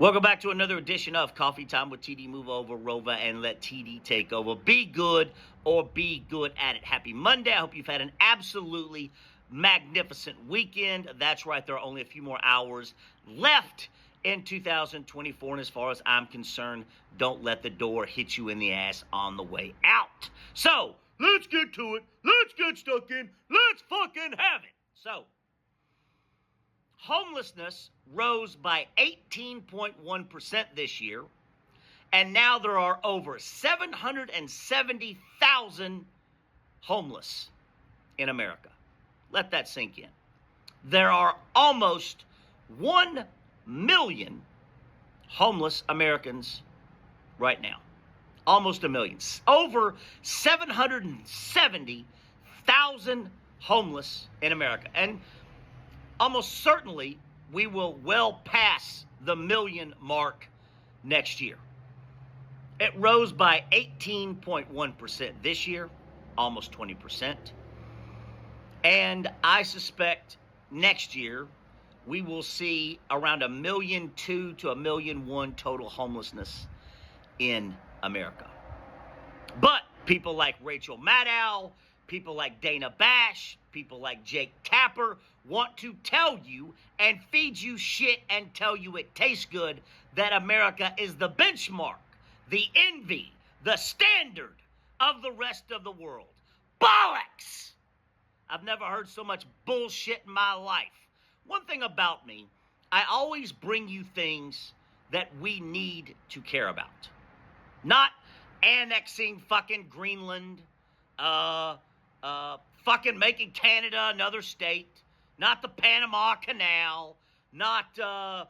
Welcome back to another edition of Coffee Time with TD. Move over, Rova, and let TD take over. Be good or be good at it. Happy Monday. I hope you've had an absolutely magnificent weekend. That's right. There are only a few more hours left in 2024. And as far as I'm concerned, don't let the door hit you in the ass on the way out. So let's get to it. Let's get stuck in. Let's fucking have it. So, homelessness rose by 18.1% this year, and now there are over 770,000 homeless in America. Let that sink in. There are almost 1 million homeless Americans right now. Almost a million. Over 770,000 homeless in America. And almost certainly, we will well pass the million mark next year. It rose by 18.1% this year, almost 20%. And I suspect next year we will see around 1.2 million to 1.1 million total homelessness in America. But people like Rachel Maddow, people like Dana Bash, people like Jake Tapper want to tell you and feed you shit and tell you it tastes good that America is the benchmark, the envy, the standard of the rest of the world. Bollocks! I've never heard so much bullshit in my life. One thing about me, I always bring you things that we need to care about. Not annexing fucking Greenland, fucking making Canada another state, not the Panama Canal, not the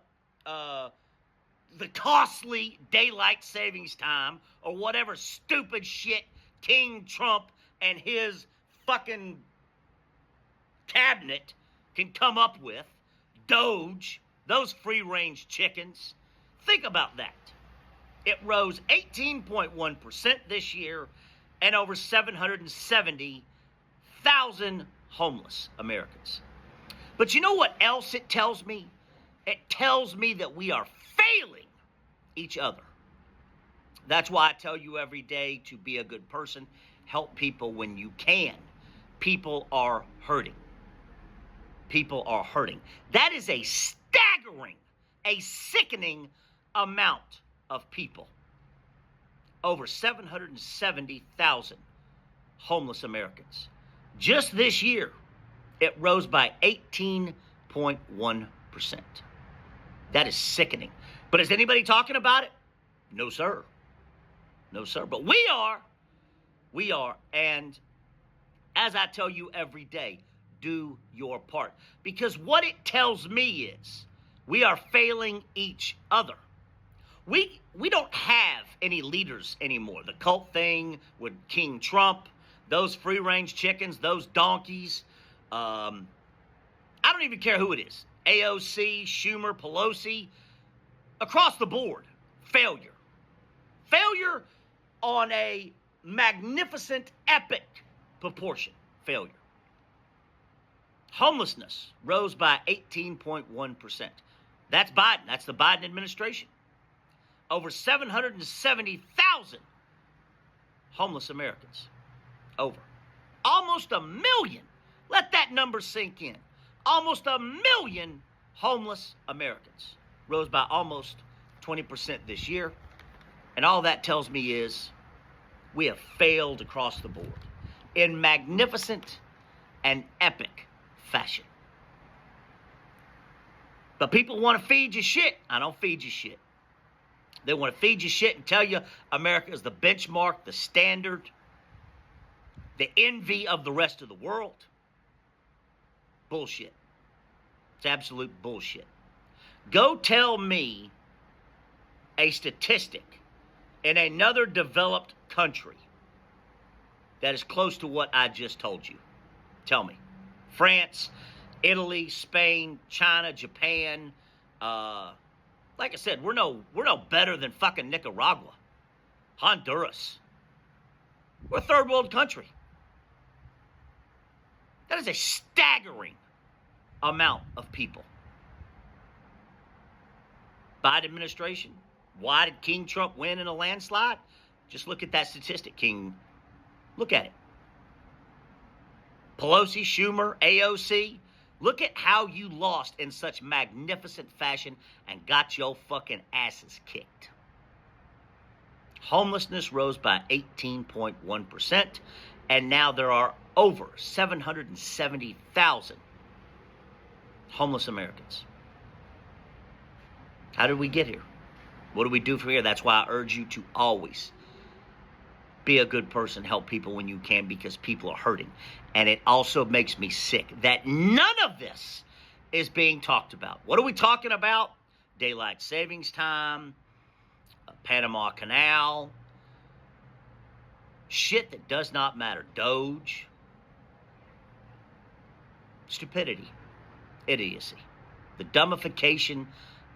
costly daylight savings time, or whatever stupid shit King Trump and his fucking cabinet can come up with. Doge, those free-range chickens. Think about that. It rose 18.1% this year, and over 770,000 homeless Americans. But you know what else it tells me? It tells me that we are failing each other. That's why I tell you every day to be a good person. Help people when you can. People are hurting. People are hurting. That is a staggering, a sickening amount of people. Over 770,000 homeless Americans. Just this year, it rose by 18.1%. That is sickening. But is anybody talking about it? No, sir. No, sir. But we are. We are. And as I tell you every day, do your part. Because what it tells me is we are failing each other. We don't have any leaders anymore. The cult thing with King Trump, those free-range chickens, those donkeys. I don't even care who it is. AOC, Schumer, Pelosi. Across the board, failure. Failure on a magnificent, epic proportion. Failure. Homelessness rose by 18.1%. That's Biden. That's the Biden administration. Over 770,000 homeless Americans. Over. Almost 1 million. Let that number sink in. Almost 1 million homeless Americans. Rose by almost 20% this year. And all that tells me is we have failed across the board in magnificent and epic fashion. But people want to feed you shit. I don't feed you shit. They want to feed you shit and tell you America is the benchmark, the standard, the envy of the rest of the world. Bullshit. It's absolute bullshit. Go tell me a statistic in another developed country that is close to what I just told you. Tell me. France, Italy, Spain, China, Japan. Like I said, we're no better than fucking Nicaragua, Honduras. We're a third world country. That is a staggering amount of people. Biden administration. Why did King Trump win in a landslide? Just look at that statistic, King. Look at it. Pelosi, Schumer, AOC. Look at how you lost in such magnificent fashion and got your fucking asses kicked. Homelessness rose by 18.1%, and now there are over 770,000 homeless Americans. How did we get here? What do we do from here? That's why I urge you to always be a good person, help people when you can, because people are hurting. And it also makes me sick that none of this is being talked about. What are we talking about? Daylight savings time, Panama Canal, shit that does not matter. Doge, stupidity, idiocy, the dumbification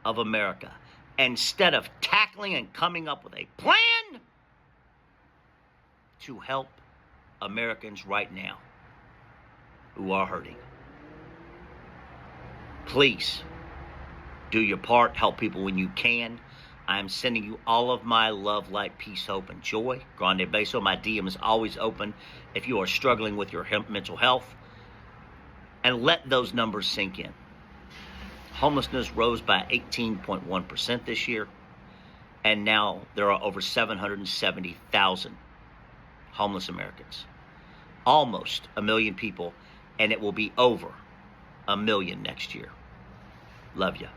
of America. Instead of tackling and coming up with a plan to help Americans right now who are hurting. Please do your part. Help people when you can. I am sending you all of my love, light, peace, hope, and joy. Grande Beso. My DM is always open if you are struggling with your mental health. And let those numbers sink in. Homelessness rose by 18.1% this year. And now there are over 770,000 homeless Americans. Almost 1 million people. And it will be over 1 million next year. Love you.